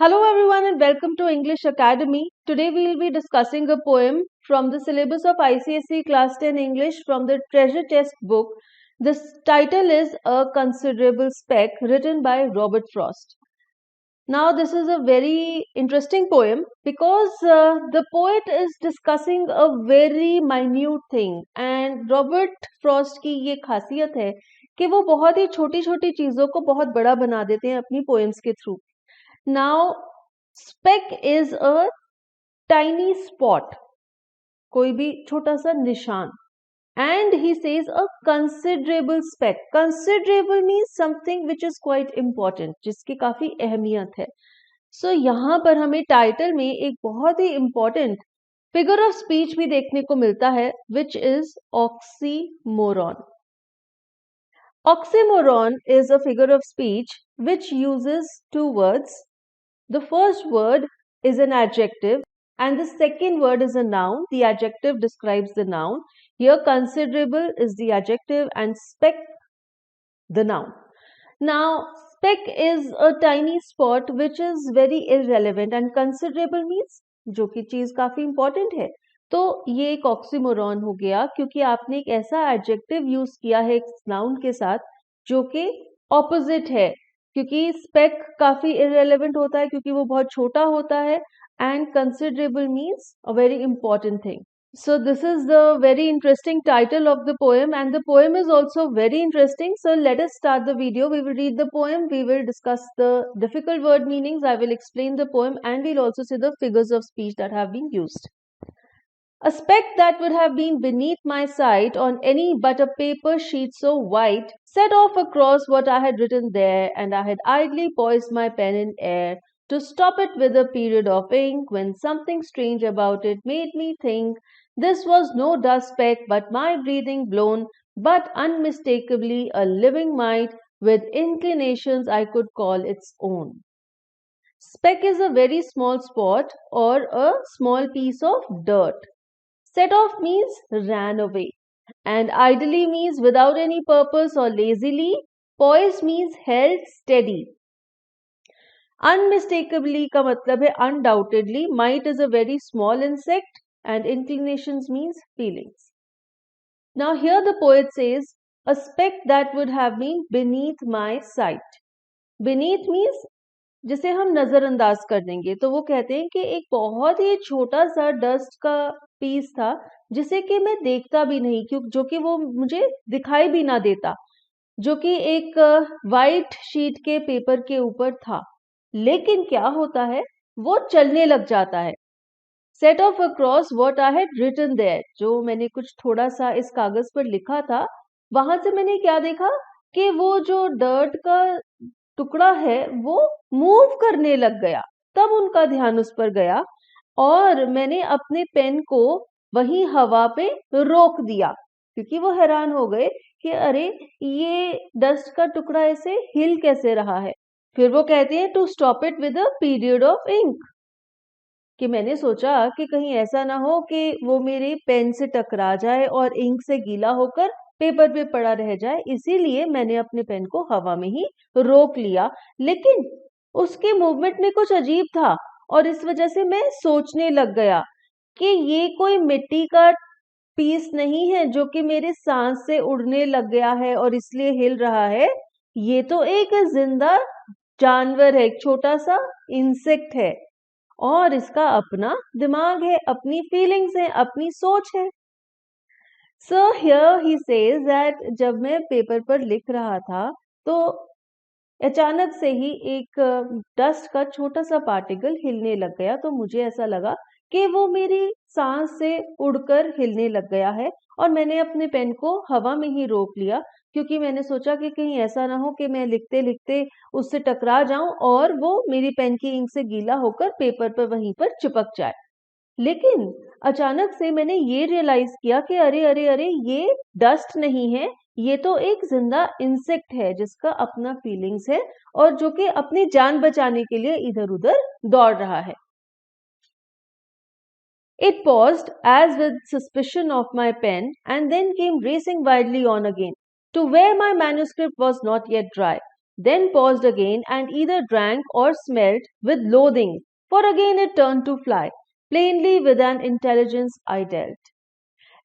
Hello everyone and welcome to English Academy. Today we will be discussing a poem from the syllabus of ICSE Class 10 English from the Treasure Chest book. The title is A Considerable Speck, written by Robert Frost. Now this is a very interesting poem because the poet is discussing a very minute thing and Robert Frost की ये खासियत है कि वो बहुत ही छोटी छोटी चीज़ों को बहुत बड़ा बना देते हैं अपनी poems के through. Now, speck is a tiny spot, कोई भी छोटा सा निशान. And he says a considerable speck. Considerable means something which is quite important, जिसकी काफी अहमियत है. So यहाँ पर हमें टाइटल में एक बहुत ही important figure of speech भी देखने को मिलता है, which is oxymoron. Oxymoron is a figure of speech which uses two words. The first word is an adjective and the second word is a noun. The adjective describes the noun. Here considerable is the adjective and speck the noun. Now speck is a tiny spot which is very irrelevant and considerable means जो कि चीज काफी important है. तो ये एक oxymoron हो गया क्योंकि आपने एक ऐसा एडजेक्टिव यूज किया है एक नाउन के साथ जो कि ऑपोजिट है, क्योंकि स्पेक काफी इररेलेवेंट होता है क्योंकि वो बहुत छोटा होता है and considerable means a very important thing. So this is the very interesting title of the poem and the poem is also very interesting. So let us start the video. We will read the poem, we will discuss the difficult word meanings, I will explain the poem and we'll also see the figures of speech that have been used. A speck that would have been beneath my sight on any but a paper sheet so white set off across what I had written there, and I had idly poised my pen in air to stop it with a period of ink when something strange about it made me think this was no dust speck but my breathing blown, but unmistakably a living mite with inclinations I could call its own. Speck is a very small spot or a small piece of dirt. Set off means ran away, and idly means without any purpose or lazily. Poised means held steady. Unmistakably का मतलब है undoubtedly. Might is a very small insect and inclinations means feelings. Now here the poet says a speck that would have been beneath my sight. Beneath means जिसे हम नजरअंदाज कर देंगे, तो वो कहते हैं कि एक बहुत ही छोटा सा डस्ट का पीस था जिसे कि मैं देखता भी नहीं, क्योंकि जो कि वो मुझे दिखाई भी ना देता, जो कि एक वाइट शीट के पेपर के ऊपर था. लेकिन क्या होता है, वो चलने लग जाता है. Set off across what I had written there, जो मैंने कुछ थोड़ा सा इस कागज पर लिखा था, वहां से मैंने क्या देखा कि वो जो डर्ट का टुकड़ा है वो मूव करने लग गया. तब उनका ध्यान उस पर गया और मैंने अपने पेन को वहीं हवा पे रोक दिया, क्योंकि वो हैरान हो गए कि अरे ये डस्ट का टुकड़ा ऐसे हिल कैसे रहा है. फिर वो कहते हैं to stop it with a period of ink, कि मैंने सोचा कि कहीं ऐसा ना हो कि वो मेरे पेन से टकरा जाए और इंक से गीला होकर पेपर पे पड़ा रह जाए, इसीलिए मैंने अपने पेन को हवा में ही रोक लिया. लेकिन उसके मूवमेंट में कुछ अजीब था और इस वजह से मैं सोचने लग गया कि ये कोई मिट्टी का पीस नहीं है जो कि मेरे सांस से उड़ने लग गया है और इसलिए हिल रहा है. ये तो एक जिंदा जानवर है, एक छोटा सा इंसेक्ट है और इसका अपना दिमाग है, अपनी फीलिंग्स है, अपनी सोच है. So here he says that जब मैं पेपर पर लिख रहा था तो अचानक से ही एक डस्ट का छोटा सा पार्टिकल हिलने लग गया, तो मुझे ऐसा लगा कि वो मेरी सांस से उड़कर हिलने लग गया है और मैंने अपने पेन को हवा में ही रोक लिया, क्योंकि मैंने सोचा कि कहीं ऐसा ना हो कि मैं लिखते लिखते उससे टकरा जाऊं और वो मेरी पेन की इंक से गीला होकर पेपर पर वहीं पर चिपक जाए. लेकिन अचानक से मैंने ये रियलाइज किया कि अरे अरे अरे ये डस्ट नहीं है, ये तो एक जिंदा इंसेक्ट है जिसका अपना फीलिंग्स है और जो कि अपनी जान बचाने के लिए इधर उधर दौड़ रहा है. It paused as with suspicion of my pen and then came racing wildly on again to where my manuscript was not yet dry. then paused again and either drank or smelt with loathing, for again it turned to fly, plainly with an intelligence I dealt.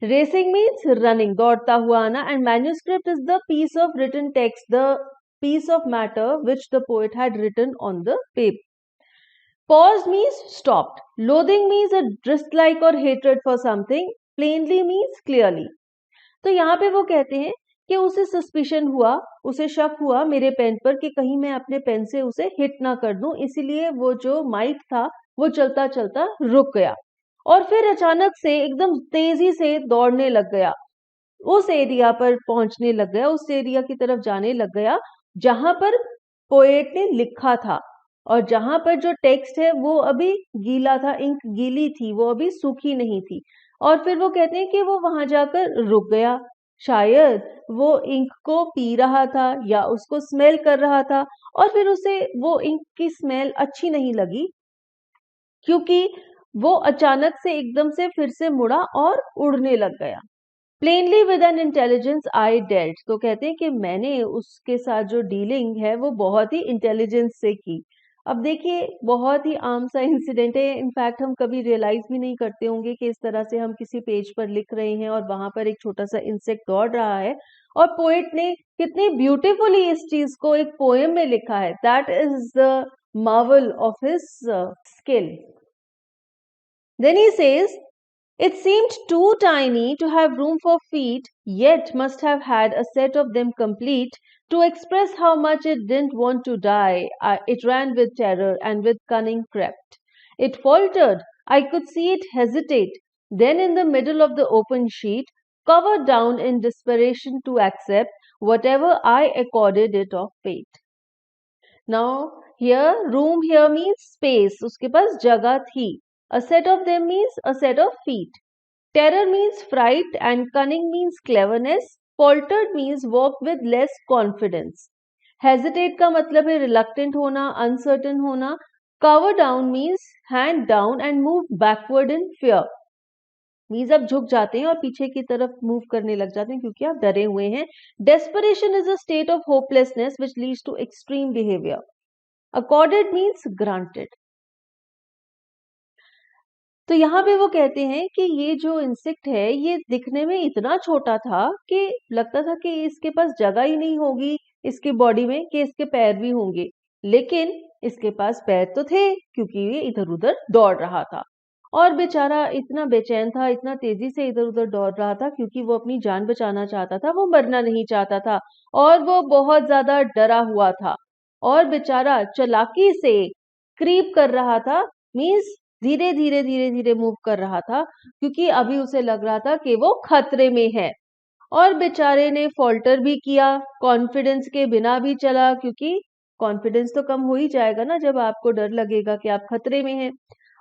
Racing means running, दौड़ता हुआ आना, and manuscript is the piece of written text, the piece of matter which the poet had written on the paper. Paused means stopped. Loathing means a dislike or hatred for something. Plainly means clearly. तो यहाँ पे वो कहते हैं कि उसे suspicion हुआ, उसे शक हुआ मेरे पेन पर कि कहीं मैं अपने पेन से उसे हिट ना कर दूं, इसीलिए वो जो माइट था वो चलता चलता रुक गया और फिर अचानक से एकदम तेजी से दौड़ने लग गया, उस एरिया पर पहुंचने लग गया, उस एरिया की तरफ जाने लग गया जहां पर पोएट ने लिखा था और जहां पर जो टेक्स्ट है वो अभी गीला था, इंक गीली थी, वो अभी सूखी नहीं थी। और फिर वो कहते हैं कि वो वहां जाकर रुक गया, शायद वो इंक को पी रहा था या उसको स्मेल कर रहा था और फिर उसे वो इंक की स्मेल अच्छी नहीं लगी क्योंकि वो अचानक से एकदम से फिर से मुड़ा और उड़ने लग गया। Plainly with an intelligence I dealt, तो कहते हैं कि मैंने उसके साथ जो डीलिंग है वो बहुत ही इंटेलिजेंस से की। अब देखिए बहुत ही आम सा इंसिडेंट है, इनफैक्ट हम कभी रियलाइज भी नहीं करते होंगे कि इस तरह से हम किसी पेज पर लिख रहे हैं और वहां पर एक छोटा सा इंसेक्ट दौड़ रहा है और पोएट ने कितनी ब्यूटीफुली इस चीज को एक पोएम में लिखा है। That is the marvel of his skill. Then he says, it seemed too tiny to have room for feet, yet must have had a set of them complete to express how much it didn't want to die. It ran with terror and with cunning crept. It faltered. I could see it hesitate. Then in the middle of the open sheet, covered down in desperation to accept whatever I accorded it of fate. Now here, room here means space. उसके पास जगह थी. A set of them means a set of feet. Terror means fright and cunning means cleverness. Faltered means walk with less confidence. Hesitate का मतलब है reluctant होना, uncertain होना. Cover down means hand down and move backward in fear. Means आप झुक जाते हैं और पीछे की तरफ मूव करने लग जाते हैं क्योंकि आप डरे हुए हैं. Desperation is a state of hopelessness which leads to extreme behavior. Accorded means granted. तो यहाँ पे वो कहते हैं कि ये जो इंसेक्ट है ये दिखने में इतना छोटा था कि लगता था कि इसके पास जगह ही नहीं होगी इसके बॉडी में कि इसके पैर भी होंगे, लेकिन इसके पास पैर तो थे क्योंकि ये इधर उधर दौड़ रहा था और बेचारा इतना बेचैन था, इतना तेजी से इधर उधर दौड़ रहा था क्योंकि वो अपनी जान बचाना चाहता था, वो मरना नहीं चाहता था और वो बहुत ज्यादा डरा हुआ था और बेचारा चालाकी से क्रीप कर रहा था, मीन्स धीरे धीरे धीरे धीरे मूव कर रहा था क्योंकि अभी उसे लग रहा था कि वो खतरे में है। और बेचारे ने फॉल्टर भी किया, कॉन्फिडेंस के बिना भी चला क्योंकि कॉन्फिडेंस तो कम हो ही जाएगा ना जब आपको डर लगेगा कि आप खतरे में हैं।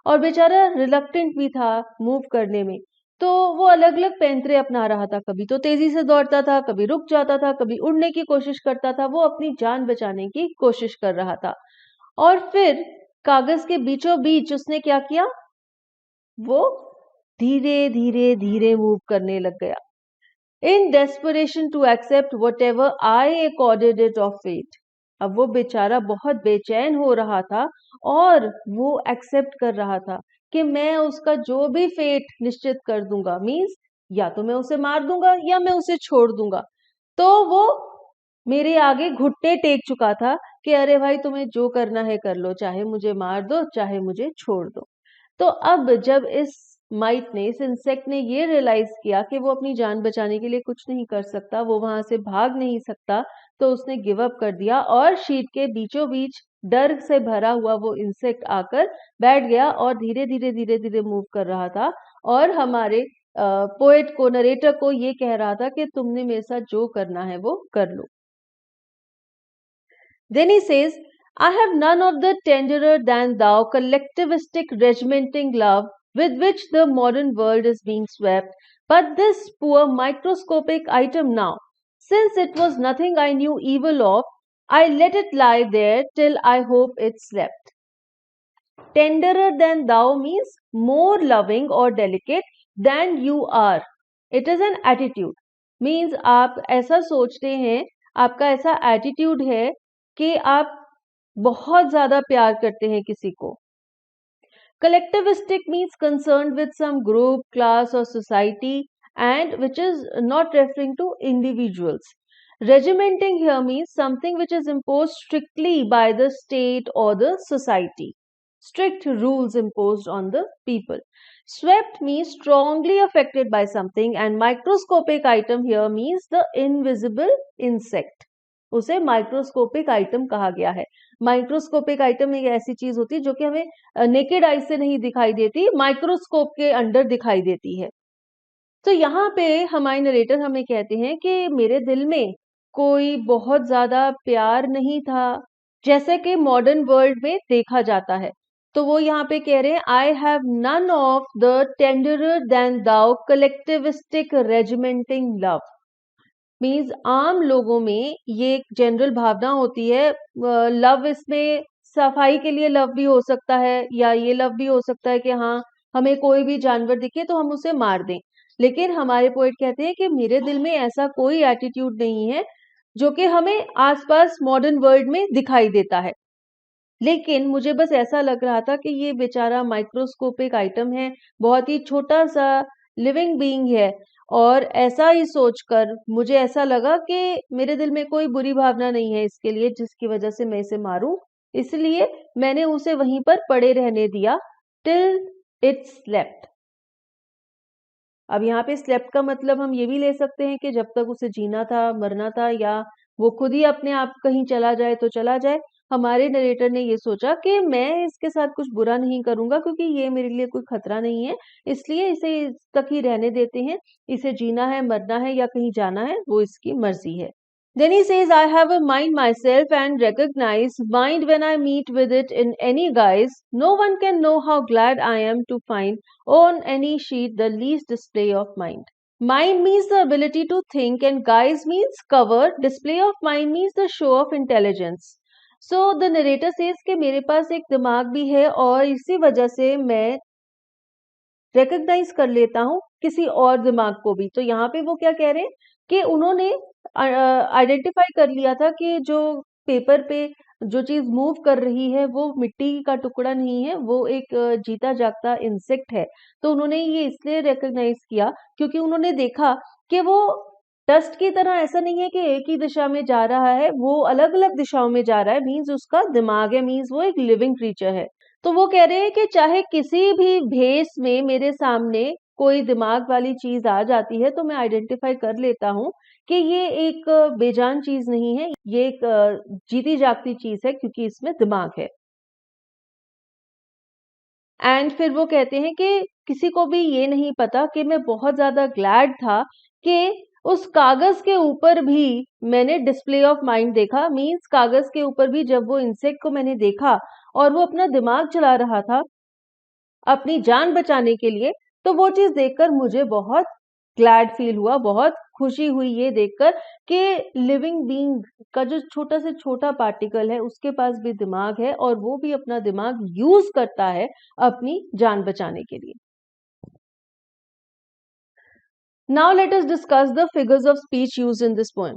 और बेचारा रिलक्टेंट भी था मूव करने में, तो वो अलग अलग पैंतरे अपना रहा था, कभी तो तेजी से दौड़ता था, कभी रुक जाता था, कभी उड़ने की कोशिश करता था, वो अपनी जान बचाने की कोशिश कर रहा था। और फिर कागज के बीचों बीच उसने क्या किया, वो धीरे धीरे धीरे मूव करने लग गया। In desperation to accept whatever I accorded it of fate. अब वो बेचारा बहुत बेचैन हो रहा था और वो एक्सेप्ट कर रहा था कि मैं उसका जो भी फेट निश्चित कर दूंगा, मीन्स या तो मैं उसे मार दूंगा या मैं उसे छोड़ दूंगा। तो वो मेरे आगे घुटने टेक चुका था कि अरे भाई तुम्हें जो करना है कर लो, चाहे मुझे मार दो चाहे मुझे छोड़ दो। तो अब जब इस माइट ने, इस इंसेक्ट ने ये रियलाइज किया कि वो अपनी जान बचाने के लिए कुछ नहीं कर सकता, वो वहां से भाग नहीं सकता, तो उसने गिव अप कर दिया और शीट के बीचों बीच डर से भरा हुआ वो इंसेक्ट आकर बैठ गया और धीरे धीरे धीरे धीरे मूव कर रहा था और हमारे पोएट को, नरेटर को ये कह रहा था कि तुमने मेरे साथ जो करना है वो कर लो। Then he says, I have none of the tenderer than thou collectivistic regimenting love with which the modern world is being swept, but this poor microscopic item now, since it was nothing I knew evil of, I let it lie there till I hope it slept. Tenderer than thou means more loving or delicate than you are. It is an attitude. Means आप ऐसा सोचते हैं, आपका ऐसा attitude है कि आप बहुत ज्यादा प्यार करते हैं किसी को. Collectivistic means concerned with some group, class, or society, and which is not referring to individuals. Regimenting here means something which is imposed strictly by the state or the society. Strict rules imposed on the people. Swept means strongly affected by something, and microscopic item here means the invisible insect. उसे microscopic item कहा गया है. Microscopic item एक ऐसी चीज होती है जो कि हमें नेकेड आई से नहीं दिखाई देती, माइक्रोस्कोप के अंडर दिखाई देती है. तो यहाँ पे हमारे नरेटर हमें कहते हैं कि मेरे दिल में कोई बहुत ज्यादा प्यार नहीं था, जैसे कि मॉडर्न वर्ल्ड में देखा जाता है. तो वो यहाँ पे कह रहे हैं, I have none of the tenderer than thou collectivistic regimenting love. Means आम लोगों में ये एक जनरल भावना होती है. लव इसमें सफाई के लिए लव भी हो सकता है, या ये लव भी हो सकता है कि हाँ, हमें कोई भी जानवर दिखे तो हम उसे मार दें. लेकिन हमारे पोएट कहते हैं कि मेरे दिल में ऐसा कोई एटीट्यूड नहीं है जो कि हमें आसपास मॉडर्न वर्ल्ड में दिखाई देता है. लेकिन मुझे बस ऐसा लग रहा था कि ये बेचारा माइक्रोस्कोपिक आइटम है, बहुत ही छोटा सा लिविंग बीइंग है, और ऐसा ही सोचकर मुझे ऐसा लगा कि मेरे दिल में कोई बुरी भावना नहीं है इसके लिए जिसकी वजह से मैं इसे मारूं. इसलिए मैंने उसे वहीं पर पड़े रहने दिया टिल इट स्लेप्ट. अब यहाँ पे स्लेप्ट का मतलब हम ये भी ले सकते हैं कि जब तक उसे जीना था, मरना था, या वो खुद ही अपने आप कहीं चला जाए तो चला जाए. हमारे नरेटर ने ये सोचा कि मैं इसके साथ कुछ बुरा नहीं करूंगा क्योंकि ये मेरे लिए कोई खतरा नहीं है, इसलिए इसे इस तक ही रहने देते हैं. इसे जीना है, मरना है या कहीं जाना है, वो इसकी मर्जी है. Then he says, I have a mind myself and recognize mind when I meet with it in any guise. No one can know how glad I am to find on any sheet the least display of mind. Mind means the ability to think, and guise means cover. Display of mind means the show of intelligence. So the narrator says कि मेरे पास एक दिमाग भी है और इसी वजह से मैं रिकग्नाइज कर लेता हूँ किसी और दिमाग को भी. तो यहाँ पे वो क्या कह रहे हैं कि उन्होंने आइडेंटिफाई कर लिया था कि जो पेपर पे जो चीज मूव कर रही है वो मिट्टी का टुकड़ा नहीं है, वो एक जीता जागता इंसेक्ट है. तो उन्होंने ये इसलिए रिकग्नाइज किया क्योंकि उन्होंने देखा कि वो डस्ट की तरह ऐसा नहीं है कि एक ही दिशा में जा रहा है, वो अलग अलग दिशाओं में जा रहा है. मीन्स उसका दिमाग है, मीन्स वो एक लिविंग क्रीचर है. तो वो कह रहे हैं कि चाहे किसी भी भेस में मेरे सामने कोई दिमाग वाली चीज आ जाती है तो मैं आइडेंटिफाई कर लेता हूँ कि ये एक बेजान चीज नहीं है, ये एक जीती जागती चीज है क्योंकि इसमें दिमाग है. एंड फिर वो कहते हैं कि किसी को भी ये नहीं पता कि मैं बहुत ज्यादा ग्लैड था कि उस कागज के ऊपर भी मैंने डिस्प्ले ऑफ माइंड देखा. मींस कागज के ऊपर भी जब वो इंसेक्ट को मैंने देखा और वो अपना दिमाग चला रहा था अपनी जान बचाने के लिए, तो वो चीज देखकर मुझे बहुत ग्लैड फील हुआ, बहुत खुशी हुई ये देखकर कि लिविंग बीइंग का जो छोटा से छोटा पार्टिकल है उसके पास भी दिमाग है और वो भी अपना दिमाग यूज करता है अपनी जान बचाने के लिए. Now let us discuss the figures of speech used in this poem.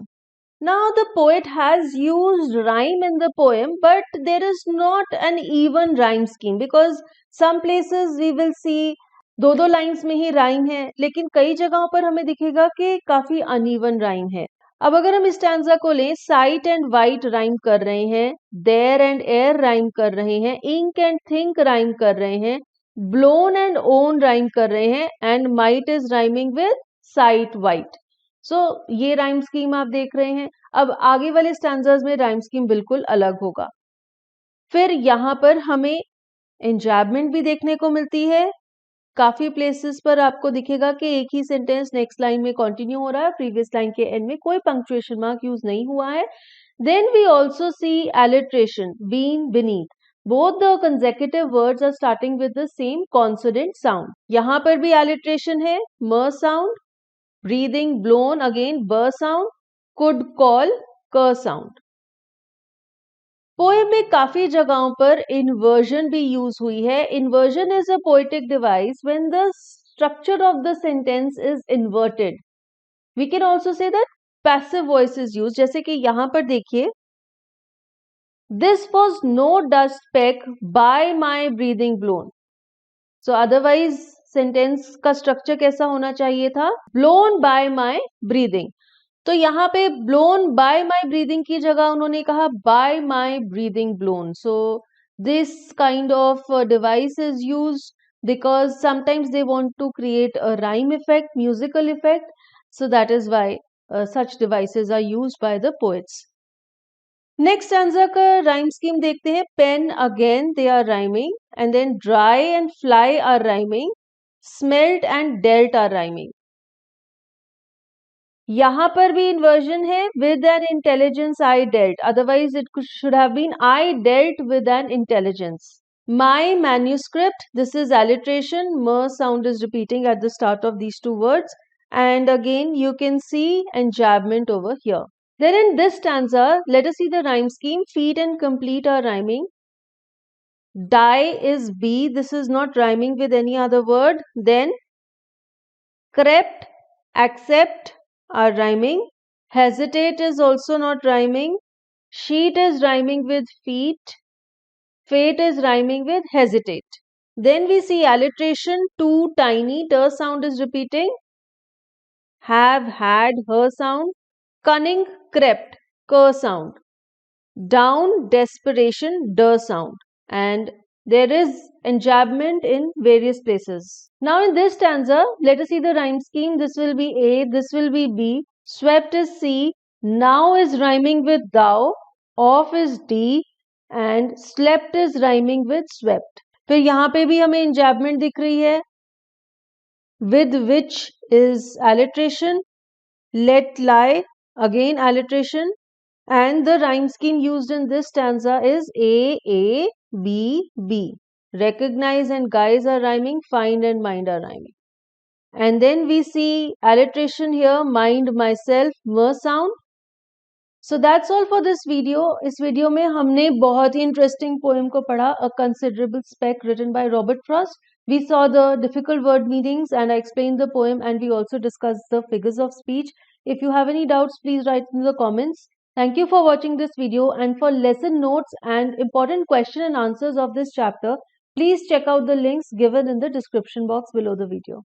Now the poet has used rhyme in the poem, but there is not an even rhyme scheme because some places we will see दो lines में ही rhyme है, लेकिन कई जगहों पर हमें दिखेगा कि काफी अनइवन राइम है. अब अगर हम इस स्टैंजा को लें, साइट एंड वाइट राइम कर रहे हैं, देयर एंड एयर राइम कर रहे हैं, इंक एंड थिंक राइम कर रहे हैं, ब्लोन एंड ओन राइम कर रहे हैं, and might is rhyming with sight white. So ये राइम स्कीम आप देख रहे हैं. अब आगे वाले स्टैंजाज में राइम स्कीम बिल्कुल अलग होगा. फिर यहाँ पर हमें एंजैबमेंट भी देखने को मिलती है. काफी प्लेसेस पर आपको दिखेगा कि एक ही सेंटेंस नेक्स्ट लाइन में कंटिन्यू हो रहा है, प्रीवियस लाइन के एंड में कोई पंक्चुएशन मार्क यूज नहीं हुआ है. Then we also see alliteration, been, beneath. Both the consecutive words are starting with the same consonant sound. यहाँ पर भी एलिट्रेशन है, म साउंड, ब्रीदिंग, ब्लोन, अगेन ब साउंड, कुड, कॉल, क साउंड. पोएम में काफी जगहों पर इन्वर्जन भी यूज हुई है. Inversion is a poetic device when the structure of the sentence is inverted. We can also say that passive voice is use. जैसे कि यहाँ पर देखिए, This was no dust speck by my breathing blown. So otherwise sentence का structure कैसा होना चाहिए था? Blown by my breathing. तो यहाँ पे blown by my breathing की जगह उन्होंने कहा by my breathing blown. So this kind of device is used because sometimes they want to create a rhyme effect, musical effect. So that is why such devices are used by the poets. Next answer का rhyme scheme देखते हैं. Pen again they are rhyming and then dry and fly are rhyming, smelt and dwelt are rhyming. यहां पर भी inversion है with an intelligence I dwelt, otherwise it should have been I dwelt with an intelligence. My manuscript, this is alliteration. M sound is repeating at the start of these two words, and again you can see enjambment over here. Then in this stanza, let us see the rhyme scheme. Feet and complete are rhyming. Die is be. This is not rhyming with any other word. Then crept, accept are rhyming. Hesitate is also not rhyming. Sheet is rhyming with feet. Fate is rhyming with hesitate. Then we see alliteration. Too tiny. T sound is repeating. Have, had, her sound. Cunning, crept, k sound. Down, desperation, d sound. And there is enjambment in various places. Now in this stanza, let us see the rhyme scheme. This will be A, this will be B. Swept is C. Now is rhyming with thou. Off is D. And slept is rhyming with swept. फिर यहाँ पे भी हमें enjambment दिख रही है. With which is alliteration. Let lie, again alliteration, and the rhyme scheme used in this stanza is A, B, B. Recognize and guys are rhyming, find and mind are rhyming. And then we see alliteration here, mind, myself, m sound. So that's all for this video. इस video में हमने बहुत ही interesting poem को पढ़ा, A Considerable Speck, written by Robert Frost. We saw the difficult word meanings and I explained the poem, and we also discussed the figures of speech. If you have any doubts, please write in the comments. Thank you for watching this video, and for lesson notes and important question and answers of this chapter, please check out the links given in the description box below the video.